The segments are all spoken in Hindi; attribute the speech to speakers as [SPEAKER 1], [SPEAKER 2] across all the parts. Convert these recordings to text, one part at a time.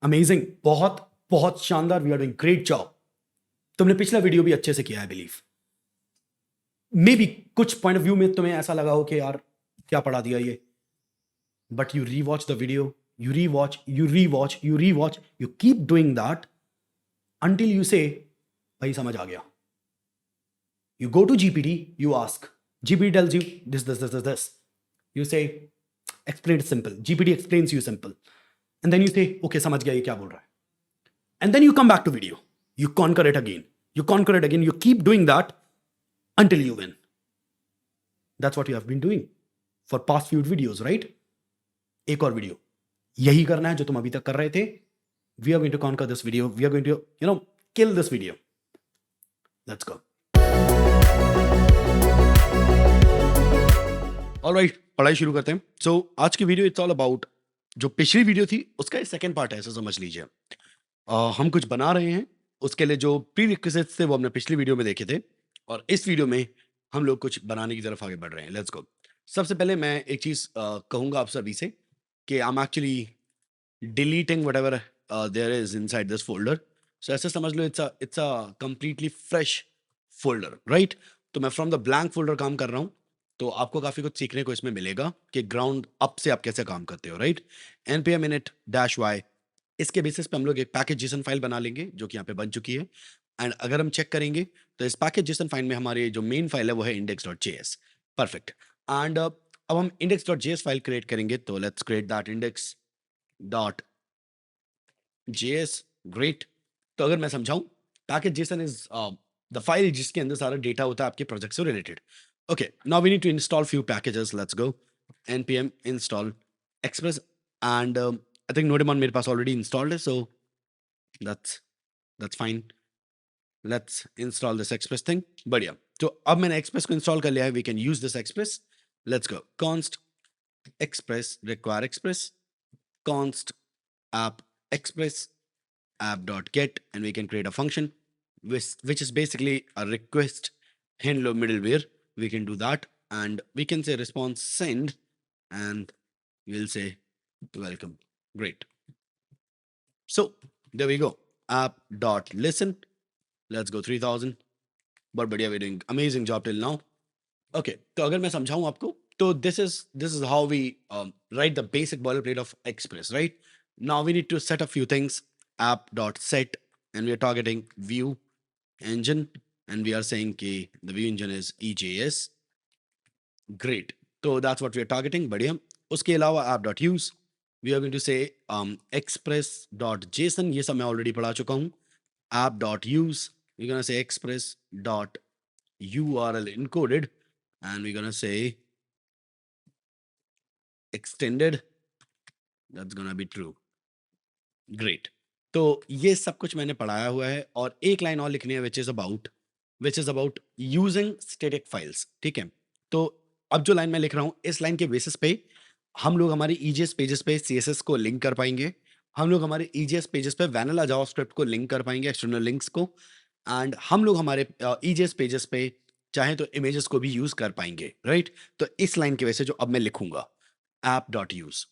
[SPEAKER 1] अमेजिंग, बहुत बहुत शानदार। We are doing great job. तुमने पिछला वीडियो भी अच्छे से किया है बिलीव। मे बी कुछ पॉइंट ऑफ व्यू में तुम्हें ऐसा लगा हो कि यार क्या पढ़ा दिया ये, but you rewatch the video, you rewatch, you rewatch, you rewatch, you keep doing that until you say भाई समझ आ गया। You go to GPT, you ask, GPT tells you this, you say explain it simple, GPT explains you simple, and then you say okay समझ गया ये क्या बोल रहा है, and then you come back to video, you conquer it again, you conquer it again, you keep doing that until you win. That's what you have been doing for past few videos, right? एक और वीडियो यही करना है जो तुम अभी तक कर रहे थे। We are going to conquer this video, we are going to kill this video. Let's go. Alright, पढ़ाई शुरू करते हैं। सो आज की वीडियो इट्स ऑल अबाउट, जो पिछली वीडियो थी उसका सेकंड पार्ट है, ऐसा समझ लीजिए। हम कुछ बना रहे हैं, उसके लिए जो प्रीरिक्विजिट्स थे वो हमने पिछली वीडियो में देखे थे, और इस वीडियो में हम लोग कुछ बनाने की तरफ आगे बढ़ रहे हैं। Let's go. सबसे पहले मैं एक चीज़ कहूँगा आप सभी से कि I am actually deleting whatever there is inside this folder. So ऐसे समझ लो it's a completely fresh folder, right? तो मैं from the blank folder काम कर रहा हूँ, तो आपको काफ़ी कुछ सीखने को इसमें मिलेगा कि ग्राउंड अप से आप कैसे काम करते हो, राइट? npm init-y, इसके बेसिस पे हम लोग एक पैकेज जेसन फाइल बना लेंगे जो कि यहाँ पे बन चुकी है। एंड अगर हम चेक करेंगे तो इस पैकेज जेसन फाइल में हमारी जो मेन फाइल है वो है index.js। परफेक्ट। एंड अब हम index.js फाइल क्रिएट करेंगे, तो let's create that index.js। Great. तो अगर मैं समझाऊं, package JSON is the file जिसके अंदर सारा डेटा होता है आपके प्रोजेक्ट से related. Okay, now we need to install few packages. Let's go. npm install express, and I think Nodemon मेरे पास ऑलरेडी इंस्टॉल्ड है, so that's fine. Let's install this express thing. बढ़िया। तो अब मैंने express को इंस्टॉल कर लिया है, we can use this express. Let's go. Const express require express, const app express app.get, and we can create a function which is basically a request handler middleware. We can do that, and we can say response send, and we'll say welcome. Great. So there we go. App.listen. Let's go 3000. बहुत बढ़िया, we're doing amazing job till now. Okay, तो अगर मैं समझाऊं आपको, तो this is how we write the basic boilerplate of Express, right? Now we need to set a few things. App.set, and we are targeting view engine, and we are saying कि the view engine is EJS. Great. So that's what we are targeting. बढ़िया। उसके अलावा app.use, we are going to say express.json, ये सब मैं already पढ़ा चुका हूँ। App.use, we're going to say express.url encoded, and we're going to say extended. That's going to be true. Great. तो ये सब कुछ मैंने पढ़ाया हुआ है, और एक लाइन और लिखनी है which is about using static files। ठीक है, तो अब जो लाइन मैं लिख रहा हूँ, इस लाइन के बेसिस पे हम लोग हमारे EJS पेजेस पे CSS को लिंक कर पाएंगे, हम लोग हमारे EJS पेजेस पे वैनिला जावास्क्रिप्ट को लिंक कर पाएंगे, एक्सटर्नल लिंक्स को, एंड हम लोग हमारे EJS पेजेस पे चाहे तो इमेजेस को भी यूज कर पाएंगे, राइट? तो इस लाइन की वजह से जो अब मैं लिखूंगा app.use,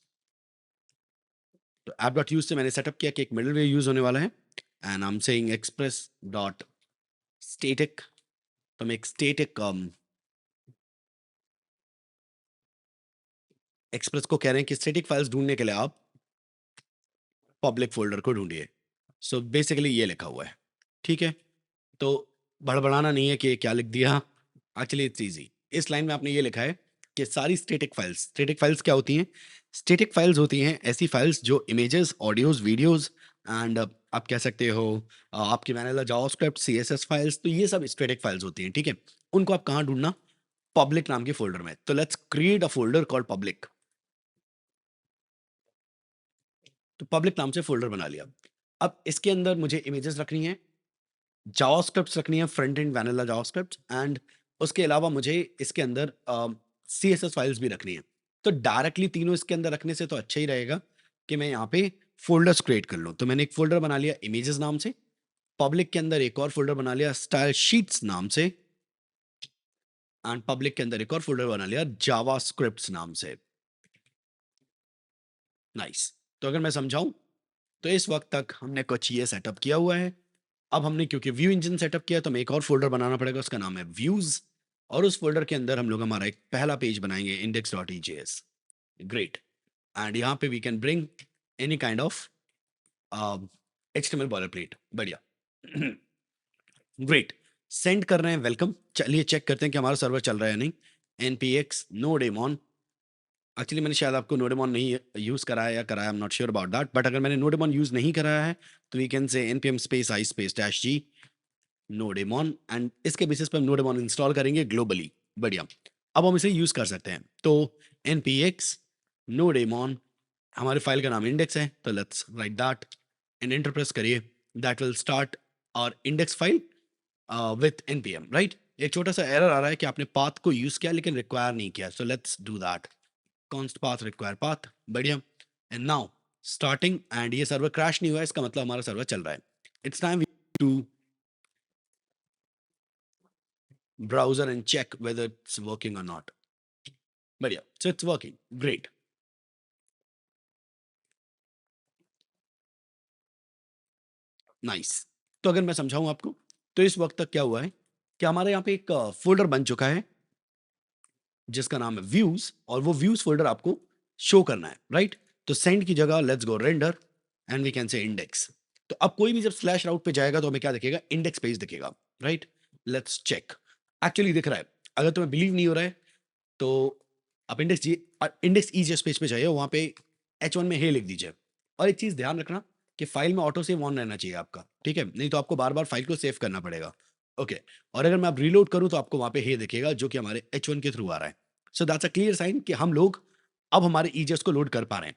[SPEAKER 1] तो app.use से मैंने सेटअप किया कि एक मिडलवेयर यूज होने वाला है, and I am saying express.static। तो मैं एक स्टेटिक एक्सप्रेस को कह रहे हैं कि स्टैटिक फाइल्स ढूंढने के लिए आप पब्लिक फोल्डर को ढूंढिए। सो बेसिकली ये लिखा हुआ है, ठीक है? तो बड़बड़ाना नहीं है कि क्या लिख दिया, एक्चुअली इट्स इजी। इस लाइन में आपने ये लिखा है कि सारी स्टैटिक फाइल्स क्या होती हैं? स्टैटिक फाइल्स होती हैं ऐसी फाइल्स जो इमेजेस, ऑडियोज, वीडियोज, एंड आप कह सकते हो आपकी वैनिला जावास्क्रिप्ट, CSS फाइल्स, तो ये सब स्टैटिक फाइल्स होती हैं, ठीक है? उनको आप कहाँ ढूंढना? पब्लिक नाम के फोल्डर में। तो let's create a folder called public. तो पब्लिक नाम से फोल्डर बना लिया। अब इसके अंदर मुझे इमेजेस रखनी है, जावास्क्रिप्ट रखनी है, front end vanilla JavaScript, and उसके अलावा मुझे इसके अंदर CSS फाइल्स भी रखनी है। तो डायरेक्टली तीनों इसके अंदर रखने से तो अच्छा ही रहेगा कि मैं यहाँ पे फोल्डर्स क्रिएट कर लूँ। तो मैंने एक फोल्डर बना लिया इमेजेस नाम से, पब्लिक के अंदर एक और फोल्डर बना लिया स्टाइल शीट्स नाम से, एंड पब्लिक के अंदर एक और फोल्डर बना लिया जावास्क्रिप्ट नाम से। नाइस। तो अगर मैं समझाऊं, तो इस वक्त तक हमने कुछ ये सेटअप किया हुआ है। अब हमने क्योंकि व्यू इंजन सेटअप किया है तो हमें एक और फोल्डर बनाना पड़ेगा, उसका नाम है व्यूज, और उस फोल्डर के अंदर हम लोग हमारा एक पहला पेज बनाएंगे index.ejs। ग्रेट। एंड यहाँ पे we can bring any kind of HTML boilerplate. बढ़िया। ग्रेट। सेंड कर रहे हैं वेलकम। चलिए चेक करते हैं कि हमारा सर्वर चल रहा है या नहीं। npx nodemon, एक्चुअली मैंने शायद आपको नोडेमॉन नहीं यूज कराया या कराया, I am not sure about that, but अगर मैंने नोडेमॉन यूज नहीं कराया है तो we can say npm space i space dash g nodemon, and इसके बेसिस पे हम नोडेमॉन इंस्टॉल करेंगे ग्लोबली। बढ़िया। अब हम इसे यूज कर सकते हैं। तो npx nodemon, हमारे फाइल का नाम इंडेक्स है, तो let's write that and enter press करिए। दैट विल स्टार्ट और index file with npm, right. एक छोटा सा एरर आ रहा है कि आपने पाथ को यूज किया लेकिन रिक्वायर नहीं किया, सो let's do that. const path require path। बढ़िया। एंड नाउ स्टार्टिंग, एंड ये सर्वर क्रैश नहीं हुआ है, इसका मतलब हमारा सर्वर चल रहा है। It's time to browser and check whether it's working or not। बढ़िया, so it's working, great। Nice. तो अगर मैं समझाऊं आपको, तो इस वक्त तक क्या हुआ है कि हमारे यहाँ पे एक फोल्डर बन चुका है जिसका नाम है व्यूज, और वो व्यूज फोल्डर आपको शो करना है, राइट। तो सेंड की जगह let's go render and we can say index. तो अब कोई भी जब स्लैश राउट पे जाएगा तो हमें क्या दिखेगा, इंडेक्स पेज दिखेगा, राइट। Let's check. एक्चुअली दिख रहा है। अगर तुम्हें बिलीव नहीं हो रहा है तो आप इंडेक्स ईजीएस पेज पे जाइए, वहां पे H1 में हे लिख दीजिए। और एक चीज ध्यान रखना कि फाइल में ऑटो सेव ऑन रहना चाहिए आपका, ठीक है, नहीं तो आपको बार बार फाइल को सेव करना पड़ेगा। ओके। और अगर मैं अब रीलोड करूं तो आपको वहां पे हे दिखेगा जो कि हमारे H1 के थ्रू आ रहा है। So that's a clear sign कि हम लोग अब हमारे ईजीएस को लोड कर पा रहे हैं।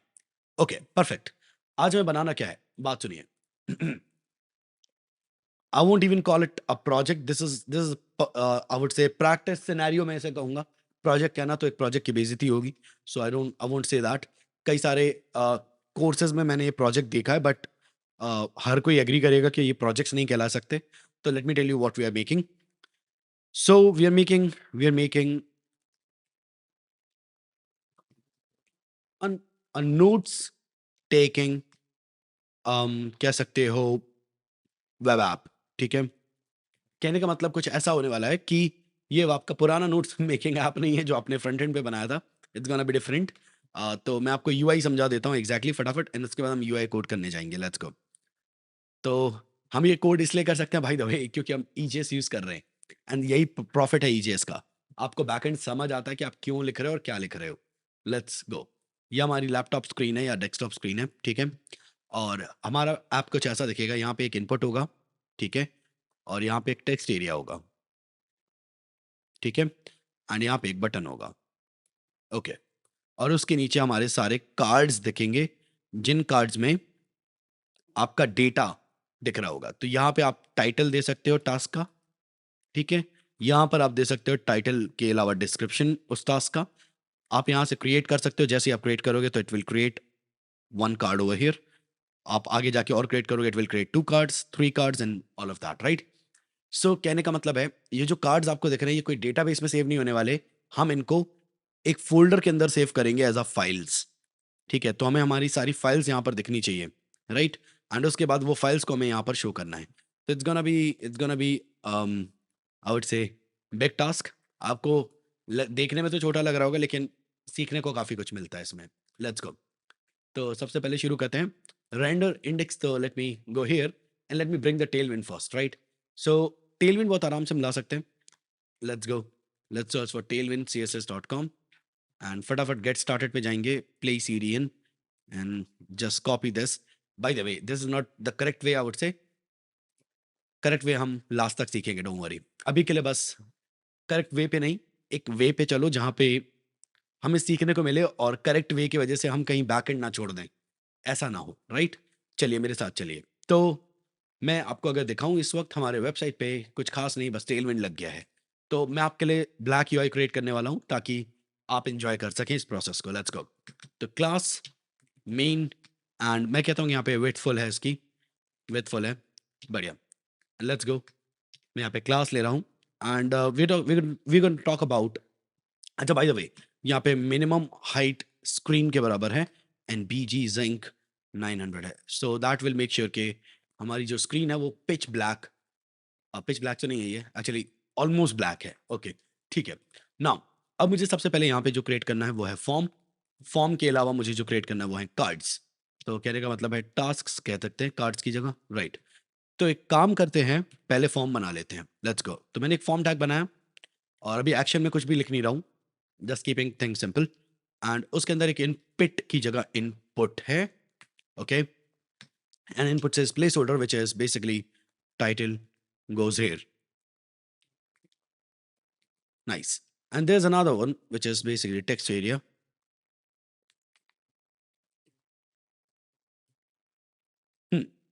[SPEAKER 1] Okay perfect. आज हमें बनाना क्या है, बात सुनिए। I won't even call it a project. This is I would say practice scenario में ऐसे कहूँगा। प्रोजेक्ट कहना तो एक प्रोजेक्ट की बेइज्जती होगी, सो आई वोंट से दैट। कई सारे कोर्सेज में मैंने ये प्रोजेक्ट देखा है, बट हर कोई एग्री करेगा कि ये प्रोजेक्ट्स नहीं कहला सकते। तो let me tell you what we are making. So we are making a notes taking कह सकते हो वेब ऐप, ठीक है। कहने का मतलब कुछ ऐसा होने वाला है कि ये आपका पुराना नोट्स मेकिंग ऐप नहीं है जो आपने फ्रंट एंड पे बनाया था। It's gonna be different. तो मैं आपको यूआई समझा देता हूँ एग्जैक्टली फटाफट, एंड उसके बाद हम यूआई कोड करने जाएंगे। Let's go. तो हम ये कोड इसलिए कर सकते हैं भाई द वे क्योंकि हम ईजेएस यूज कर रहे हैं, एंड यही प्रॉफिट है ईजेएस का। आपको बैकएंड समझ आता है कि आप क्यों लिख रहे हो और क्या लिख रहे हो। Let's go. ये हमारी लैपटॉप स्क्रीन है या डेस्कटॉप स्क्रीन है, ठीक है। और हमारा ऐप कुछ ऐसा दिखेगा। यहाँ पे एक इनपुट होगा, ठीक है, और यहाँ पे एक टेक्स्ट एरिया होगा, ठीक है, एंड यहाँ पे एक बटन होगा। ओके। और उसके नीचे हमारे सारे कार्ड्स दिखेंगे, जिन कार्ड्स में आपका डेटा दिख रहा होगा। तो यहाँ पे आप टाइटल दे सकते हो टास्क का, ठीक है। यहाँ पर आप दे सकते हो टाइटल के अलावा डिस्क्रिप्शन उस टास्क का। आप यहाँ से क्रिएट कर सकते हो। जैसे ही आप क्रिएट करोगे तो it will create one card over here. आप आगे जाके और क्रिएट करोगे, it will create 2 cards, 3 cards and all of that, right. So कहने का मतलब है ये जो कार्ड्स आपको दिख रहे हैं ये कोई डेटाबेस में सेव नहीं होने वाले। हम इनको एक फोल्डर के अंदर सेव करेंगे एज अ फाइल्स, ठीक है। तो हमें हमारी सारी फाइल्स यहाँ पर दिखनी चाहिए, राइट। एंड उसके बाद वो फाइल्स को हमें यहाँ पर शो करना है। तो it's gonna be I would say big task. आपको देखने में तो छोटा लग रहा होगा लेकिन सीखने को काफ़ी कुछ मिलता है इसमें। Let's go. तो सबसे पहले शुरू करते हैं रेंडर इंडेक्स। तो let me go here and let me bring the Tailwind first, right. So Tailwind बहुत आराम से मिला सकते हैं। Let's go. Let's search for tailwindcss.com and फटाफट गेट स्टार्टेड पे जाएंगे, play CD in and just copy this. Bye the way this is not the correct way, I would से करेक्ट वे हम लास्ट तक सीखेंगे, डोंट वरी। अभी के लिए बस करेक्ट वे पे नहीं, एक वे पे चलो जहाँ पे हमें सीखने को मिले और करेक्ट वे की वजह से हम कहीं बैक एंड ना छोड़ दें, ऐसा ना हो, राइट। चलिए मेरे साथ चलिए। तो मैं आपको अगर दिखाऊं इस वक्त हमारे वेबसाइट पे कुछ खास नहीं, बस टेलविंड लग गया है। तो मैं आपके लिए ब्लैक यूआई क्रिएट करने वाला हूं ताकि आप इंजॉय कर सकें इस प्रोसेस को। Let's go. तो क्लास मेन, एंड मैं कहता हूँ यहाँ पे विथफुल है, इसकी विथफुल है। बढ़िया। Let's go. मैं यहाँ पे क्लास ले रहा हूँ and we gonna talk about. अच्छा बाय द वे यहाँ पे मिनिमम हाइट स्क्रीन के बराबर है एंड BG जिंक 900 है. So that will make sure कि हमारी जो स्क्रीन है वो पिच ब्लैक तो नहीं है, ये एक्चुअली ऑलमोस्ट ब्लैक है. ओके, ठीक है. नाउ अब मुझे सबसे पहले यहाँ पे जो क्रिएट करना है वो है फॉर्म. फॉर्म के अलावा मुझे जो क्रिएट करना है वो है कार्ड्स. तो कहने का मतलब है टास्क कह सकते हैं कार्ड्स की जगह, राइट. तो एक काम करते हैं, पहले फॉर्म बना लेते हैं. Let's go. तो मैंने एक फॉर्म टैग बनाया और अभी एक्शन में कुछ भी लिख नहीं रहा हूँ, just keeping things simple. And उसके अंदर एक इनपुट की जगह इनपुट है. Okay, and input says placeholder, which is basically title goes here. Nice. And there's another one, which is basically text area.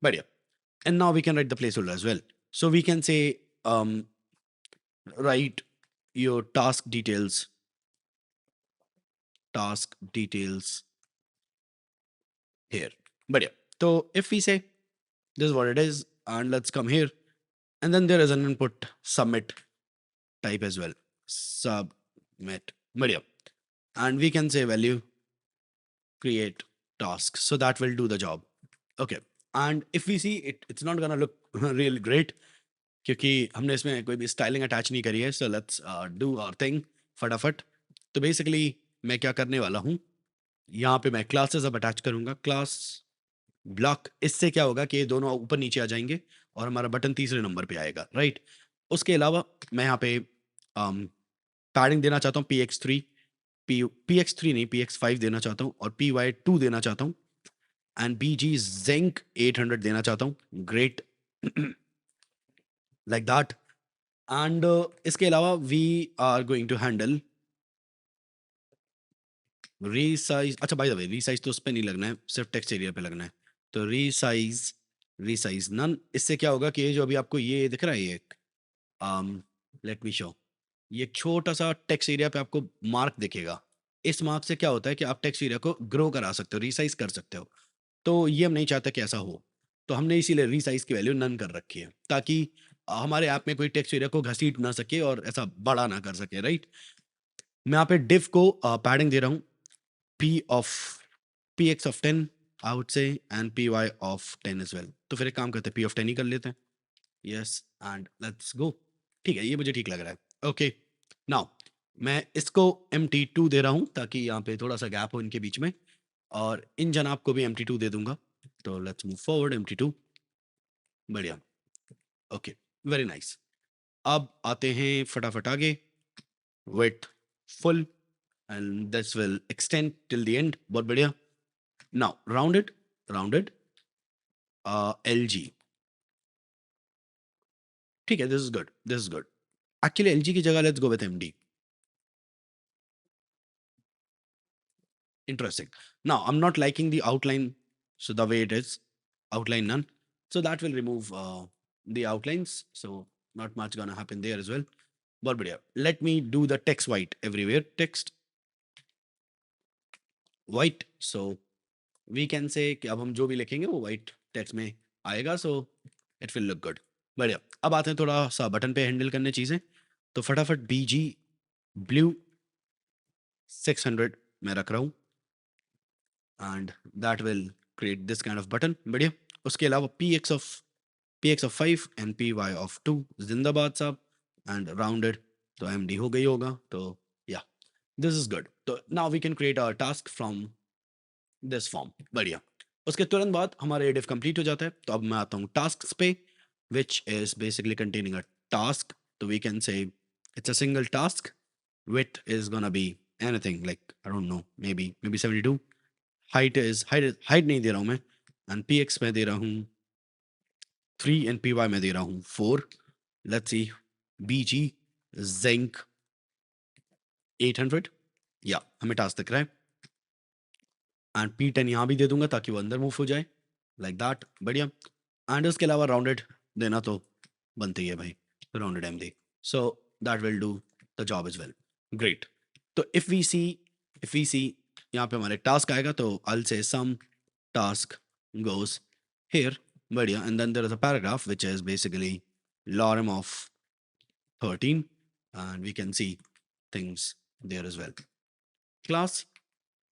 [SPEAKER 1] But yeah. And now we can write the placeholder as well. So we can say, write your task details here. But yeah. So if we say this is what it is, and let's come here, and then there is an input submit type as well. Submit. But yeah. And we can say value create task. So that will do the job. Okay. And if we see it, it's not gonna look really great क्योंकि हमने इसमें कोई भी स्टाइलिंग अटैच नहीं करी है. So let's do our thing फटाफट. तो बेसिकली मैं क्या करने वाला हूँ, यहाँ पे मैं क्लासेस अब अटैच करूँगा, क्लास ब्लॉक. इससे क्या होगा कि ये दोनों ऊपर नीचे आ जाएंगे और हमारा बटन तीसरे नंबर पे आएगा, राइट. उसके अलावा मैं यहाँ पे पैडिंग देना चाहता हूँ px3, px3 नहीं px5 देना चाहता हूँ और py2 देना चाहता हूँ एंड bg zinc 800 देना चाहता हूँ. Great, like that. एंड इसके अलावा we are going to handle resize. अच्छा, बाय द वे रीसाइज तो उस पर नहीं लगना है, सिर्फ टेक्स्ट एरिया पे लगना है. तो रीसाइज नन. इससे क्या होगा कि ये जो अभी आपको ये दिख रहा है, ये लेट मी शो, ये एक छोटा सा टेक्स्ट एरिया पे आपको मार्क दिखेगा. इस मार्क से क्या होता है कि आप टेक्स्ट एरिया को ग्रो करा सकते हो, रीसाइज कर सकते हो. तो ये हम नहीं चाहते कि ऐसा हो, तो हमने इसीलिए रीसाइज की वैल्यू नन कर रखी है ताकि हमारे ऐप में कोई टेक्स्ट एरिया को घसीट ना सके और ऐसा बड़ा ना कर सके, राइट. मैं यहाँ पे div को पैडिंग दे रहा हूँ px of 10 आई वुड से and py of 10 as well. तो फिर एक काम करते हैं, p of 10 ही कर लेते हैं. Yes and let's go. ठीक है, ये मुझे ठीक लग रहा है. ओके, नाउ मैं इसको mt2 दे रहा हूँ ताकि यहाँ पे थोड़ा सा गैप हो इनके बीच में, और इन जनाब को भी mt2 दे दूंगा. तो लेट्स मूव फॉरवर्ड mt2. बढ़िया. Okay, very nice. अब आते हैं फटाफट आगे. With full and this will extend till the end. बहुत बढ़िया. Now rounded LG. ठीक है, this is good. Actually LG की जगह let's go with MD. Interesting. Now I'm not liking the outline, so the way it is, outline none. So that will remove the outlines. So not much gonna happen there as well. बहुत बढ़िया. Let me do the text white everywhere. Text white. So we can say कि अब हम जो भी लिखेंगे वो white text में आएगा. So it will look good. बढ़िया. अब आते हैं थोड़ा सा बटन पे हैंडल करने चीज़ें. तो फटाफट BG blue 600 मैं रख रहा हूँ and that will create this kind of button. बढ़िया. उसके अलावा px of 5 and py of 2 जिंदाबाद साहब, and rounded तो MD हो गई होगा. तो yeah, this is good. तो now we can create a task from this form. बढ़िया. उसके तुरंत बाद हमारा div complete हो जाता है. तो अब मैं आता हूँ tasks पे, which is basically containing a task. So we can say it's a single task. Width is gonna be anything like, I don't know, maybe 72. Height नहीं दे रहा हूँ मैं, and px मैं दे रहा हूँ 3 and py मैं दे रहा हूँ 4. Let's see, bg zinc 800. या हमें टास्क दिख रहा है. एंड p10 यहाँ भी दे दूंगा ताकि वो अंदर मूव हो जाए, लाइक दैट. बढ़िया. एंड उसके अलावा राउंडेड देना तो बनते ही है भाई, rounded MD. So that will do the job is well. Great. तो इफ वी सी यहाँ पे हमारे टास्क आएगा, तो I will say some task goes here. बढ़िया. And then there is a paragraph which is basically lorem of 13 and we can see things there as well. Class,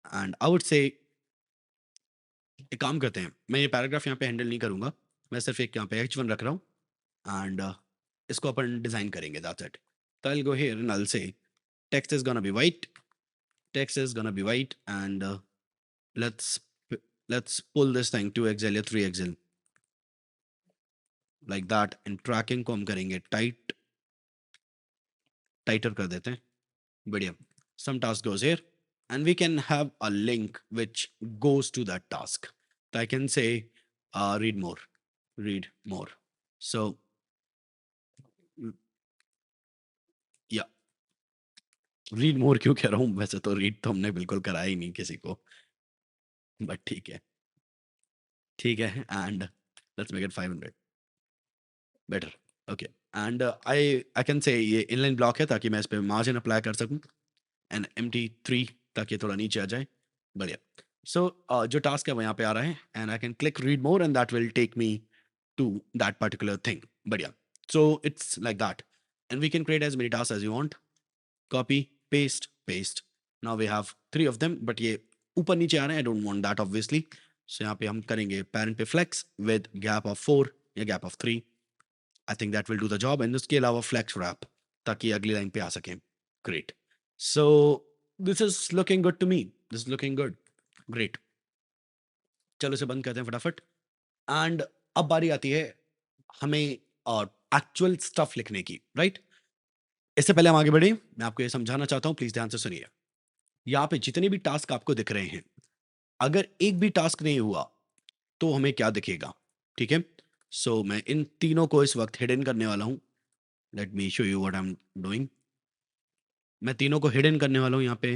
[SPEAKER 1] and I would say एक काम करते हैं, मैं ये पैराग्राफ यहाँ पे हैंडल नहीं करूँगा, मैं सिर्फ एक यहाँ पे h1 रख रहा हूँ एंड इसको अपन डिज़ाइन करेंगे, that's it. So I'll go here and I'll say text is gonna be white, text is gonna be white and let's let's pull this thing 2xl या 3xl like that and tracking को हम करेंगे tighter कर देते हैं. बढ़िया. Some task goes here and we can have a link which goes to that task. So I can say read more. So yeah, read more क्यों कह रहा हूँ, वैसे तो read तो हमने बिल्कुल कराया ही नहीं किसी को, but ठीक है and let's make it 500 better. Okay and I can say ये inline block है ताकि मैं इस पे margin apply कर सकूँ and MT3 ताकि थोड़ा नीचे आ जाए. बढ़िया. So जो task है वो यहाँ पे आ रहा है and I can click read more and that will take me to that particular thing. बढ़िया. So it's like that and we can create as many tasks as you want. Copy, paste. Now we have 3 of them but ये ऊपर नीचे आ रहे हैं, I don't want that obviously. So यहाँ पे हम करेंगे parent पे flex with gap of 4 या gap of 3. I think that will do the job and उसके अलावा flex wrap ताकि अगली लाइन पे आ सके. Great. So this is looking good to me. This is looking good. Great. चलो इसे बंद करते हैं फटाफट. And अब बारी आती है हमें और एक्चुअल स्टफ लिखने की, राइट? इससे पहले हम आगे बढ़े, मैं आपको ये समझाना चाहता हूँ, प्लीज ध्यान से सुनिए. यहाँ पे जितने भी टास्क आपको दिख रहे हैं, अगर एक भी टास्क नहीं हुआ तो हमें क्या दिखेगा, ठीक है? सो मैं इन तीनों को इस वक्त हिडन करने वाला हूँ. Late me show you what I am doing. मैं तीनों को हिडन करने वाला हूँ. यहाँ पे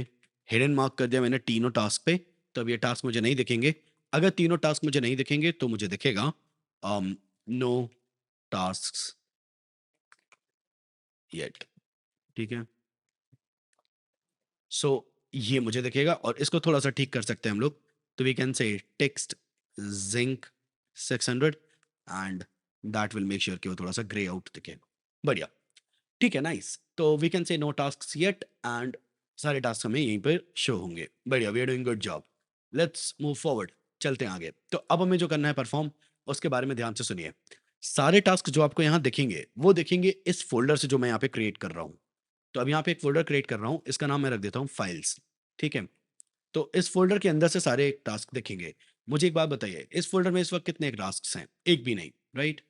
[SPEAKER 1] हिडन मार्क कर दिया मैंने तीनों टास्क पे, तो अब ये टास्क मुझे नहीं दिखेंगे. अगर तीनों टास्क मुझे नहीं दिखेंगे तो मुझे दिखेगा नो टास्क येट, ठीक है? सो ये मुझे दिखेगा और इसको थोड़ा सा ठीक कर सकते हैं हम लोग. तो वी कैन से टेक्स्ट जिंक 600 and that will make sure कि वो थोड़ा सा ग्रे आउट दिखे. बढ़िया, ठीक है, नाइस. तो we can say no task yet and सारे टास्क हमें यहीं पर शो होंगे. बढ़िया, we are doing good job. Let's move forward, चलते हैं आगे. तो अब हमें जो करना है परफॉर्म, उसके बारे में ध्यान से सुनिए. सारे टास्क जो आपको यहाँ दिखेंगे वो दिखेंगे इस फोल्डर से जो मैं यहाँ पे क्रिएट कर रहा हूँ. तो अब यहाँ पे एक फोल्डर क्रिएट कर रहा हूँ, इसका नाम मैं रख देता हूँ फाइल्स, ठीक है? तो इस फोल्डर के अंदर से सारे टास्क दिखेंगे. मुझे एक बात बताइए, इस फोल्डर में इस वक्त कितने टास्क हैं? एक भी नहीं, राइट?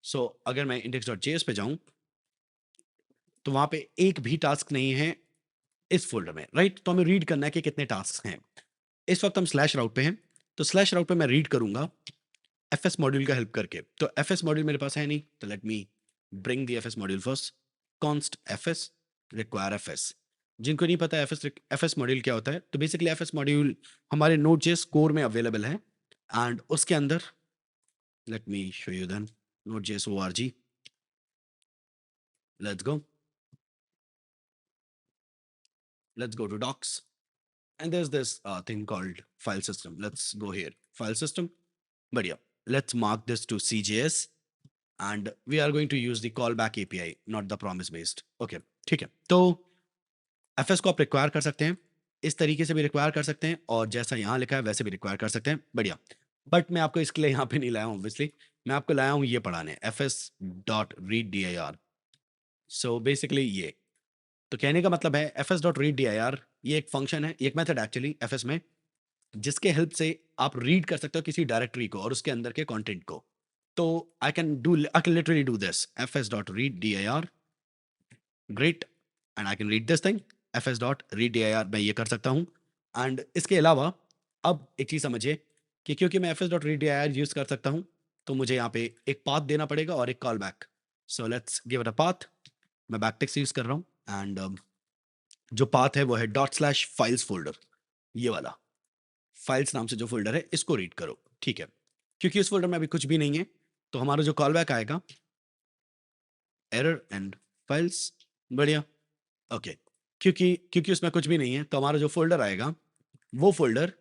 [SPEAKER 1] सो अगर मैं index.js पे जाऊं तो वहां पे एक भी टास्क नहीं है इस फोल्डर में, राइट? तो हमें रीड करना है कि कितने टास्क हैं. इस वक्त हम स्लैश राउट पे हैं, तो स्लैश राउट पे मैं रीड करूंगा fs मॉड्यूल का हेल्प करके. तो fs मॉड्यूल मेरे पास है नहीं, तो let me bring the fs module first. const fs require fs. जिनको नहीं पता fs मॉड्यूल क्या होता है, तो बेसिकली fs मॉड्यूल हमारे Node.js कोर में अवेलेबल है एंड उसके अंदर let me show you then Node.js org. Let's go. Let's go to docs and there's this thing called file system. Let's go here, file system. But yeah, let's mark this to CJS and we are going to use the callback API, not the promise based. Okay, ठीक है. तो fs को आप रिक्वायर कर सकते हैं, इस तरीके से भी रिक्वायर कर सकते हैं और जैसा यहाँ लिखा है वैसे भी रिक्वायर कर सकते हैं. बढ़िया. बट मैं आपको इसके लिए यहाँ पे नहीं लाया हूँ, ऑब्वियसली मैं आपको लाया हूँ ये पढ़ाने, fs.readdir. सो बेसिकली ये, तो कहने का मतलब है fs.readdir ये एक फंक्शन है, एक मेथड एक्चुअली fs में, जिसके हेल्प से आप रीड कर सकते हो किसी डायरेक्टरी को और उसके अंदर के कंटेंट को. तो I can literally do this fs.readdir. Great. And I can read this thing fs.readdir. मैं ये कर सकता हूँ. एंड इसके अलावा अब एक चीज समझिए कि क्योंकि मैं fs.readdir यूज कर सकता हूँ तो मुझे यहाँ पे एक पाथ देना पड़ेगा और एक call back. So let's give it a path. मैं बैकटिक्स यूज कर रहा हूँ एंड जो पाथ है वो है ./files फोल्डर, ये वाला फाइल्स नाम से जो फोल्डर है इसको रीड करो, ठीक है? क्योंकि इस फोल्डर में अभी कुछ भी नहीं है तो हमारा जो कॉल बैक आएगा एरर एंड फाइल्स. बढ़िया, ओके. क्योंकि उसमें कुछ भी नहीं है तो हमारा जो फोल्डर आएगा वो फोल्डर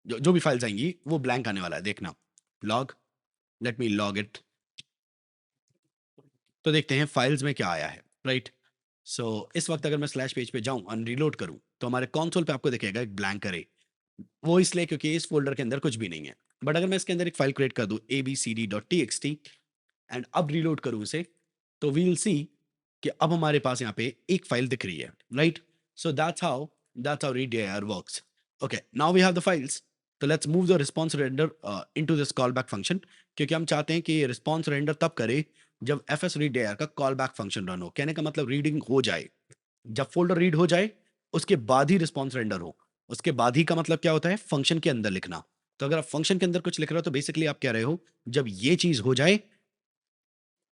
[SPEAKER 1] जो भी फाइल्स आएंगी वो ब्लैंक आने वाला है. देखना log, let me log it. तो देखते हैं फाइल्स में क्या आया है, राइट? सो इस वक्त अगर मैं स्लैश पेज पे जाऊं और रीलोड करूं तो हमारे कंसोल पे आपको दिखेगा एक ब्लैंक अरे. वो इसलिए क्योंकि इस फोल्डर के अंदर कुछ भी नहीं है. बट अगर मैं इसके अंदर एक फाइल क्रिएट कर दूं abcd.txt एंड अब रीलोड करूं इसे, तो वील सी कि अब हमारे पास यहाँ पे एक फाइल दिख रही है, right? So that's how redir works. Okay, now we have the files. तो let's move the response render into this callback function, क्योंकि हम चाहते हैं कि रिस्पॉन्स रेंडर तब करे जब fs redir का कॉल बैक फंक्शन रन हो. कहने का मतलब रीडिंग हो जाए, जब फोल्डर रीड हो जाए उसके बाद ही रिस्पॉन्स रेंडर हो. उसके बाद ही का मतलब क्या होता है? फंक्शन के अंदर लिखना. तो अगर आप फंक्शन के अंदर कुछ लिख रहे हो तो बेसिकली आप कह रहे हो जब ये चीज हो जाए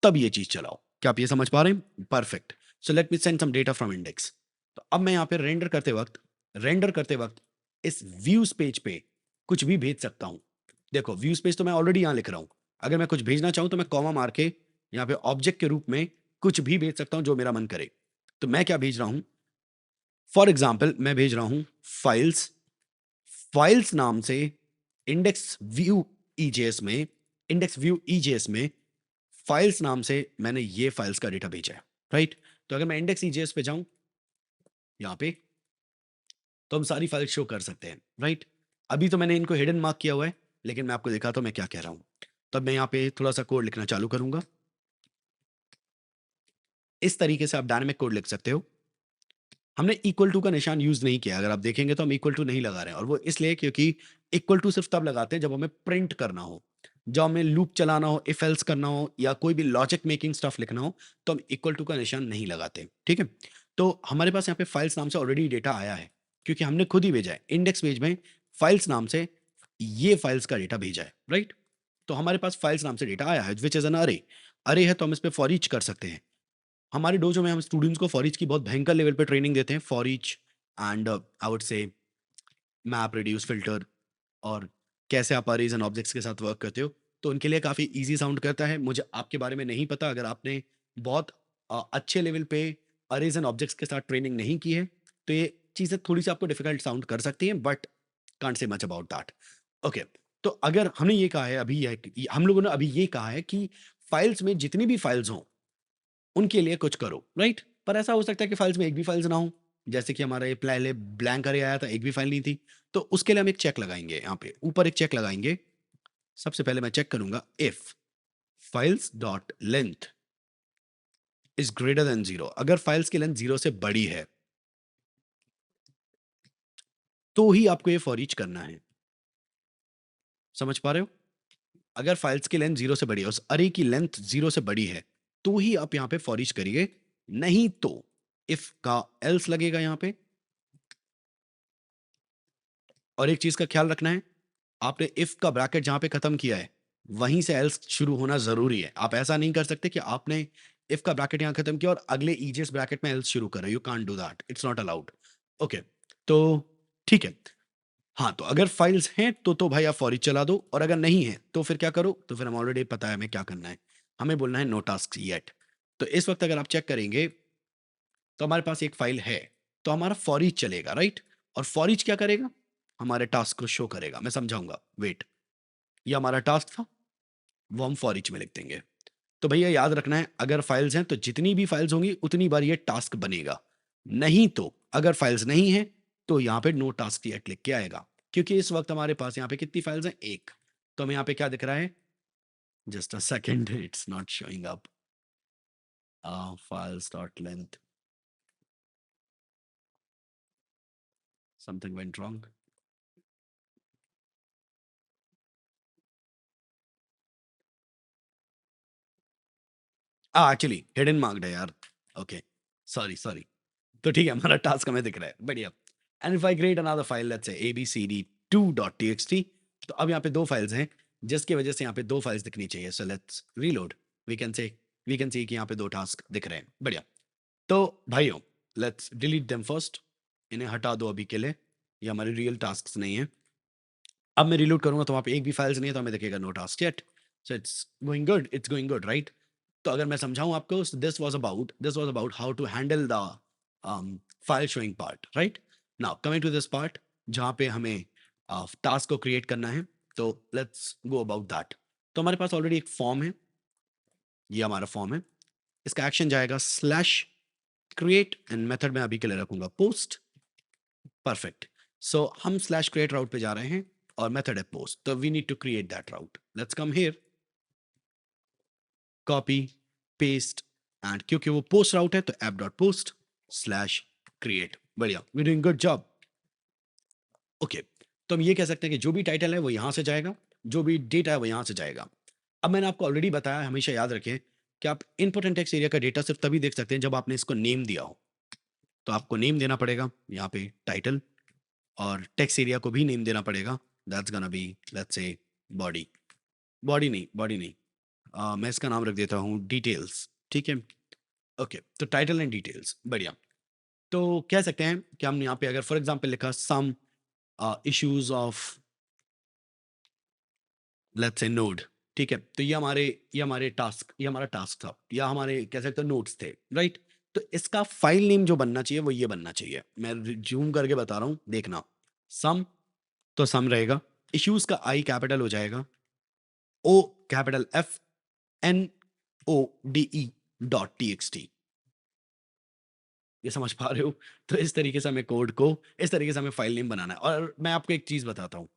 [SPEAKER 1] तब ये चीज चलाओ. क्या आप ये समझ पा रहे हैं? Perfect. So let me send some data from index. तो अब मैं यहाँ पे रेंडर करते वक्त इस व्यूज पेज पे कुछ भी भेज सकता हूँ. देखो व्यूज पेज तो मैं ऑलरेडी यहाँ लिख रहा हूँ. अगर मैं कुछ भेजना चाहूँ तो मैं कॉमा मार के यहाँ पे ऑब्जेक्ट के रूप में कुछ भी भेज सकता हूँ जो मेरा मन करे. तो मैं क्या भेज रहा हूँ? फॉर एग्जाम्पल मैं भेज रहा हूँ फाइल्स. फाइल्स नाम से इंडेक्स व्यू ईजेएस में इंडेक्स व्यू ईजेएस में फाइल्स नाम से मैंने ये फाइल्स का डेटा भेजा है, राइट? तो अगर मैं इंडेक्स ईजेएस पे जाऊं यहाँ पे, तो हम सारी फाइल शो कर सकते हैं, राइट? अभी तो मैंने इनको हिडन मार्क किया हुआ है, लेकिन मैं आपको दिखाता हूं मैं क्या कह रहा हूं. तब मैं यहाँ पे थोड़ा सा कोड लिखना चालू करूंगा. इस तरीके से आप डायनामिक कोड लिख सकते हो. हमने इक्वल टू का निशान यूज नहीं किया. अगर आप देखेंगे तो हम इक्वल टू नहीं लगा रहे हैं, और वो इसलिए क्योंकि इक्वल टू सिर्फ तब लगाते हैं जब हमें प्रिंट करना हो, जब हमें लूप चलाना हो, इफ एल्स करना हो, या कोई भी लॉजिक मेकिंग स्टफ लिखना हो, तो हम इक्वल टू का निशान नहीं लगाते. ठीक है? तो हमारे पास यहाँ पे फाइल्स नाम से ऑलरेडी डेटा आया है, क्योंकि हमने खुद ही भेजा है. इंडेक्स पेज में फाइल्स नाम से ये फाइल्स का डेटा भेजा है, राइट? तो हमारे पास फाइल्स नाम से डेटा आया है विच इज एन अरे. अरे है तो हम इस पे फॉर ईच कर सकते हैं. हमारे डोजो में हम स्टूडेंट्स को फॉर ईच की बहुत भयंकर लेवल पे ट्रेनिंग देते हैं. For each and I would से मैप, रिड्यूस, फिल्टर, और कैसे आप अरेज एंड ऑब्जेक्ट्स के साथ वर्क करते हो. तो उनके लिए काफ़ी इजी साउंड करता है. मुझे आपके बारे में नहीं पता, अगर आपने बहुत अच्छे लेवल पे अरेज एंड ऑब्जेक्ट्स के साथ ट्रेनिंग नहीं की है तो ये चीज़ें थोड़ी सी आपको डिफिकल्ट साउंड कर सकती हैं, but can't say much about that. Okay, तो अगर हमने ये कहा है अभी, हम लोगों ने अभी ये कहा है कि फाइल्स में जितनी भी फाइल्स हों उनके लिए कुछ करो, राइट? पर ऐसा हो सकता है कि फाइल्स में एक भी फाइल्स ना हो, जैसे कि हमारा ये पहले ब्लैंक अरे आया था, एक भी फाइल नहीं थी. तो उसके लिए हम एक चेक लगाएंगे. यहाँ पे ऊपर एक चेक लगाएंगे. सबसे पहले मैं चेक करूंगा if files dot length is greater than 0. अगर फाइल्स की लेंथ 0 से बड़ी है तो ही आपको ये फॉर ईच करना है. समझ पा रहे हो? अगर फाइल्स की लेंथ 0 से बड़ी है, उस अरे की लेंथ 0 से बड़ी है, तो ही आप यहाँ पे फॉर ईच करिए. नहीं तो इफ का एल्स लगेगा यहाँ पे. और एक चीज का ख्याल रखना है, आपने इफ का ब्रैकेट जहां पे खत्म किया है वहीं से एल्स शुरू होना जरूरी है. आप ऐसा नहीं कर सकते कि आपने इफ का ब्रैकेट यहां खत्म किया और अगले ईजेस ब्रैकेट में एल्स शुरू करो. You can't do that, it's not allowed. Okay, तो ठीक है. हाँ, तो अगर फाइल्स हैं तो भाई आप फॉर ईच चला दो, और अगर नहीं है तो फिर क्या करो? तो फिर हम ऑलरेडी पता है हमें क्या करना है. हमें बोलना है नो टास्क येट. तो इस वक्त अगर आप चेक करेंगे तो हमारे पास एक फाइल है, तो हमारा फॉर ईच चलेगा, राइट? और फॉर ईच क्या करेगा? हमारे टास्क को शो करेगा. मैं समझाऊंगा, वेट. ये हमारा टास्क था, वो हम फॉर ईच में लिख देंगे. तो भैया याद रखना है, अगर फाइल्स हैं तो जितनी भी फाइल्स होंगी उतनी बार ये टास्क बनेगा. नहीं तो अगर फाइल्स नहीं है तो यहाँ पे नो टास्क येट लिख के आएगा, क्योंकि इस वक्त हमारे पास यहाँ पे कितनी फाइल्स हैं? एक. तो हमें यहाँ पे क्या दिख रहा है? Just a second, it's not showing up. Files dot length, something went wrong. Actually hidden marked है यार. Okay, sorry sorry. तो ठीक है, हमारा टास्क हमें दिख रहा है, बढ़िया. And if I create another file, let's say abcd2.txt, तो अब यहाँ पे दो फाइल्स हैं, जिसकी वजह से यहाँ पे दो फाइल्स दिखनी चाहिए. So let's reload. We can say कि यहाँ पे दो टास्क दिख रहे हैं, बढ़िया. तो भाइयों, लेट्स डिलीट देम फर्स्ट. इन्हें हटा दो अभी के लिए, ये हमारे रियल टास्क नहीं है. अब मैं रीलोड करूंगा तो वहाँ पे एक भी फाइल्स नहीं है, तो हमें दिखेगा no task yet. So it's going good, right? तो अगर मैं समझाऊं आपको, this was about how to handle the file showing part, right? Now coming to this part जहाँ पे हमें टास्क को क्रिएट करना है. तो लेट्स गो अबाउट दैट. तो हमारे पास ऑलरेडी एक फॉर्म है, ये हमारा फॉर्म है. इसका एक्शन जाएगा स्लैश क्रिएट, एंड मेथड में अभी के लिए रखूंगा पोस्ट. परफेक्ट. सो हम स्लैश क्रिएट राउट पे जा रहे हैं. और मेथड है पोस्ट, तो we need to create that route. Let's come here, copy, paste, and क्योंकि वो पोस्ट राउट है तो app dot post slash create. बढ़िया, we doing good job. Okay, तो हम ये कह सकते हैं कि जो भी टाइटल है वो यहाँ से जाएगा, जो भी डेटा है वो यहाँ से जाएगा. अब मैंने आपको ऑलरेडी बताया, हमेशा याद रखें कि आप इनपुट एंड टेक्स्ट एरिया का डेटा सिर्फ तभी देख सकते हैं जब आपने इसको नेम दिया हो. तो आपको नेम देना पड़ेगा यहाँ पे टाइटल, और टेक्स्ट एरिया को भी नेम देना पड़ेगा. That's gonna be, let's say body. Body नहीं, मैं इसका नाम रख देता हूँ डिटेल्स. ठीक है, ओके. तो टाइटल एंड डिटेल्स, बढ़िया. तो कह सकते हैं कि हमने यहाँ पे अगर फॉर एग्जांपल लिखा some issues of let's say node. ठीक है, तो ये हमारे टास्क, ये हमारा टास्क था, या हमारे कह सकते हैं नोट्स थे, राइट. तो इसका फाइल नेम जो बनना चाहिए वो ये बनना चाहिए. मैं जूम करके बता रहा हूँ, देखना. सम, तो सम रहेगा. इश्यूज का आई कैपिटल हो जाएगा, O capital F N O D E dot T X T. ये समझ पा रहे हो? तो इस तरीके से हमें कोड को, इस तरीके से हमें फाइल नेम बनाना है. और मैं आपको एक चीज बताता हूँ,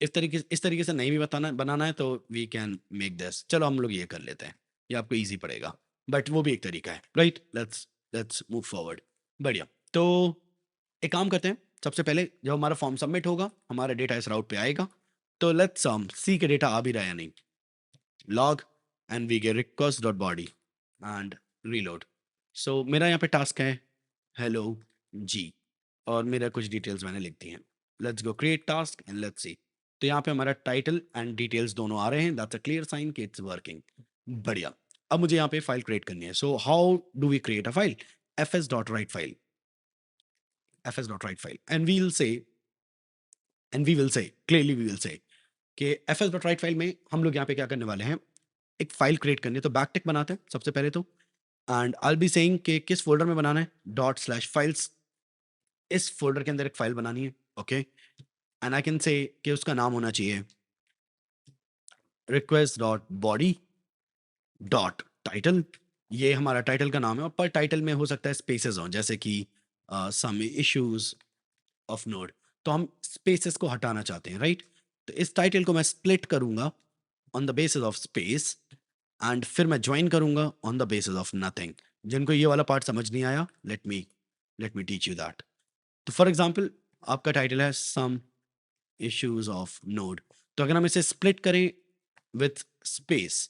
[SPEAKER 1] इस तरीके से नहीं भी बनाना है तो वी कैन मेक दिस. चलो हम लोग ये कर लेते हैं, ये आपको इजी पड़ेगा, बट वो भी एक तरीका है, राइट. Let's move forward. बढ़िया. तो एक काम करते हैं, सबसे पहले जब हमारा फॉर्म सबमिट होगा हमारा डेटा इस राउट पे आएगा. तो लेट्स सी के डेटा आ भी रहा है या नहीं. Log and we get request dot body and reload. So मेरा यहाँ पे टास्क है हेलो जी, और मेरा कुछ डिटेल्स मैंने लिख दी हैं. Let's go create task and let's see. तो यहाँ पे हमारा टाइटल एंड डिटेल्स दोनों आ रहे हैं. दैट्स अ क्लियर साइन कि इट्स वर्किंग. बढ़िया. अब मुझे यहाँ पे फाइल क्रिएट करनी है. So how do we create a file? fs.write file, fs.write file, and we will say clearly we will say कि fs.write file में हम लोग यहाँ पे क्या करने वाले हैं, एक फाइल क्रिएट करनी है. तो बैकटिक बनाते हैं सबसे पहले तो, एंड आई बी सेइंग कि किस फोल्डर में बनाना है. डॉट स्लैश फाइल्स, इस फोल्डर के अंदर एक फाइल बनानी है. Okay, and I can say कि उसका नाम होना चाहिए request dot body dot title. ये हमारा टाइटल का नाम है, और पर टाइटल में हो सकता है स्पेसेस हों, जैसे कि सम इश्यूज ऑफ नोड. तो हम स्पेसेस को हटाना चाहते हैं, राइट. तो इस टाइटल को मैं स्प्लिट करूंगा on the basis of space, and फिर मैं ज्वाइन करूंगा on the basis of nothing. जिनको ये वाला पार्ट समझ नहीं आया, let me teach you that. तो फॉर एग्जाम्पल आपका टाइटल है सम इश्यूज ऑफ नोड. तो अगर हम इसे स्प्लिट करें विथ स्पेस,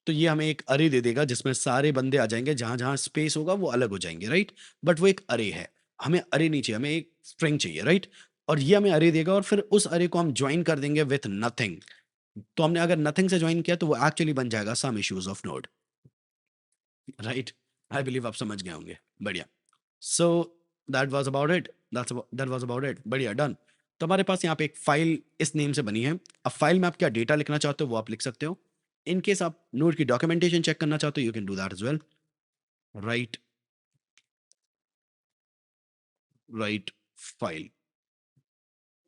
[SPEAKER 1] तो ये हमें एक अरे दे देगा जिसमें सारे बंदे आ जाएंगे, जहां जहां स्पेस होगा वो अलग हो जाएंगे, राइट. बट वो एक अरे है, हमें अरे नहीं चाहिए, हमें एक स्ट्रिंग चाहिए, राइट. और ये हमें अरे देगा, और फिर उस अरे को हम ज्वाइन कर देंगे विथ नथिंग. तो हमने अगर नथिंग से ज्वाइन किया तो वो एक्चुअली बन जाएगा some issues of node, right. I believe आप समझ गए होंगे. बढ़िया. So that was about it, that was about it. बढ़िया, डन. तो हमारे पास यहाँ पे एक फाइल इस नेम से बनी है. अब फाइल में आप क्या डेटा लिखना चाहते हो वो आप लिख सकते हो. इन केस आप नोड की डॉक्यूमेंटेशन चेक करना चाहते हो, you can do that as well. Write file,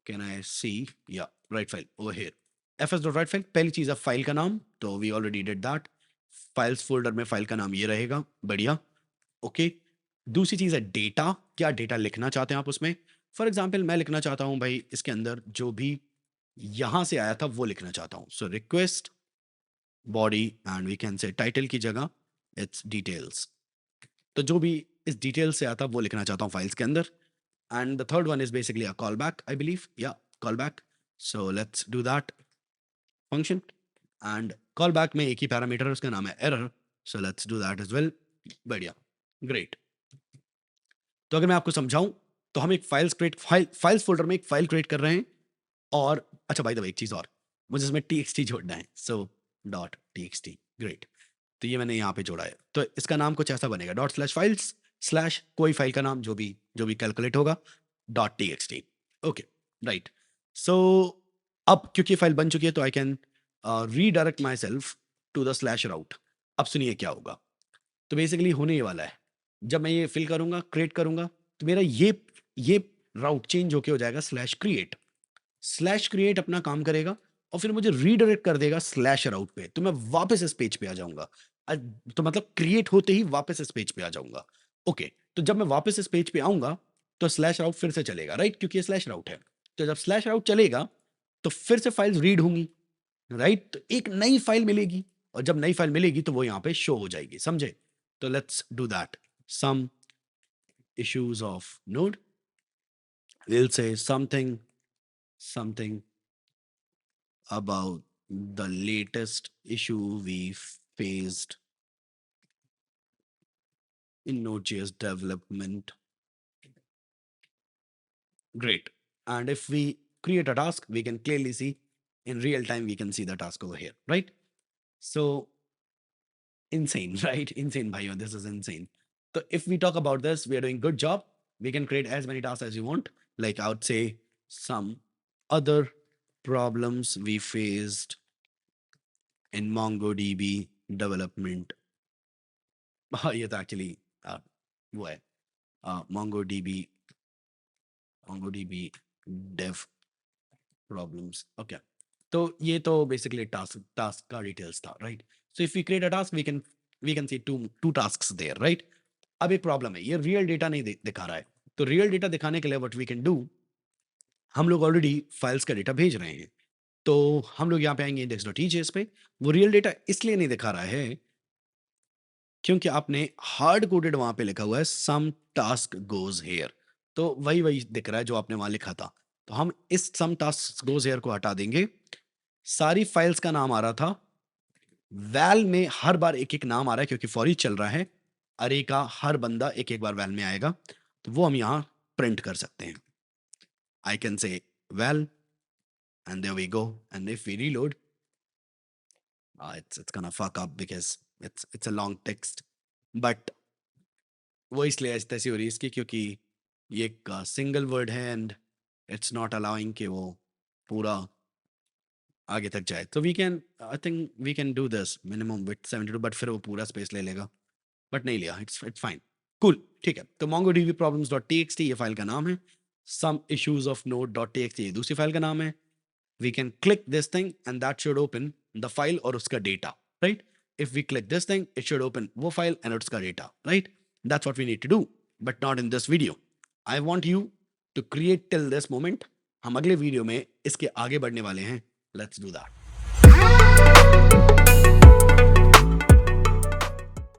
[SPEAKER 1] can I see, या write file over here. fs.write file, पहली चीज है फाइल का नाम, तो we already did that. Files folder में फाइल का नाम ये रहेगा. बढ़िया, ओके. दूसरी चीज है डेटा, क्या डेटा लिखना चाहते हैं आप उसमें. फॉर एग्जाम्पल मैं लिखना चाहता हूं भाई इसके अंदर जो भी यहां से आया था वो लिखना चाहता हूं. So request body and we can say title की जगह इट्स डिटेल्स. तो जो भी इस डिटेल्स से आता वो लिखना चाहता हूँ फाइल्स के अंदर. And the third one is basically a callback, I believe, या callback. So let's do that function. And callback में एक ही पैरामीटर है, उसका नाम है error. So let's do that as well. बढ़िया, ग्रेट. तो अगर मैं आपको समझाऊं तो हम एक फाइल्स फोल्डर में एक फाइल क्रिएट कर रहे हैं. और अच्छा बाय द वे एक चीज और, मुझे इसमें txt जोड़ना है. So dot txt, great. तो ये मैंने यहाँ पे जोड़ा है. तो इसका नाम कुछ ऐसा बनेगा, डॉट स्लैश फाइल्स स्लैश कोई फाइल का नाम जो भी कैलकुलेट होगा dot txt. Okay, right. So अब क्योंकि फाइल बन चुकी है तो I can redirect myself to the slash route. अब सुनिए क्या होगा. तो बेसिकली होने ये वाला है, जब मैं ये फिल करूंगा, क्रिएट करूंगा, तो मेरा ये राउट चेंज होके हो जाएगा स्लैश क्रिएट. स्लैश क्रिएट अपना काम करेगा और फिर मुझे रीडायरेक्ट कर देगा स्लैश राउट पे. तो मैं वापस इस पेज पे आ जाऊंगा. तो मतलब क्रिएट होते ही वापस इस पेज पे आ जाऊंगा. ओके, तो जब मैं वापस इस पेज पे आऊंगा तो स्लैश राउट फिर से चलेगा, राइट, क्योंकि ये स्लैश राउट है. तो जब स्लैश आउट चलेगा तो फिर से फाइल्स रीड होंगी, राइट? तो एक नई फाइल मिलेगी, और जब नई फाइल मिलेगी तो वो यहाँ पे शो हो जाएगी, समझे? तो let's do that. Some issues of node, we'll say something about the latest issue we faced in Node.js development. Great. And if we create a task, we can clearly see in real time, we can see the task over here, right? So insane, right? Insane, bhaiyo, this is insane. So if we talk about this, we are doing good job. We can create as many tasks as you want. Like I would say some other problems we faced in MongoDB development. ये तो actually वो है MongoDB dev problems. Okay. तो ये तो basically task का details था, right? So if we create a task, we can see two tasks there, right? अब एक प्रॉब्लम है, ये रियल डेटा नहीं दिखा रहा है. तो रियल डेटा दिखाने के लिए व्हाट वी कैन डू, हम लोग ऑलरेडी फाइल्स का डेटा भेज रहे हैं, तो हम लोग यहाँ पे आएंगे index.ejs पे. वो रियल डेटा इसलिए नहीं दिखा रहा है क्योंकि आपने हार्ड कोडेड वहां पे लिखा हुआ है सम टास्क गोज हेयर, तो वही दिख रहा है जो आपने वहां लिखा था. तो हम इस सम टास्क गोज हेयर को हटा देंगे. सारी फाइल्स का नाम आ रहा था, वैल में हर बार एक एक नाम आ रहा है क्योंकि फॉर ईच चल रहा है. अरे का हर बंदा एक एक बार वैल में आएगा, तो वो हम यहाँ प्रिंट कर सकते हैं. I can say well and there we go, and if we reload, it's gonna fuck up because it's a long text, but वो इसलिए ऐसी हो रही है इसकी क्योंकि ये एक सिंगल वर्ड है एंड इट्स नॉट अलाउइंग कि वो पूरा आगे तक जाए. तो we can, I think we can do this minimum with 72, but फिर वो पूरा स्पेस ले लेगा, बट नहीं लिया. इट्स फाइन, कूल, ठीक है. तो MongoDB problems.txt ये फाइल का नाम है. Some issues of node.txt ये दूसरी फाइल का नाम है. We can click this thing and that should open the file और उसका data, right? If we click this thing, it should open वो file and उसका data, right? That's what we need to do, but not in this video. I want you to create till this moment. हम अगले वीडियो में इसके आगे बढ़ने वाले हैं. Let's do that.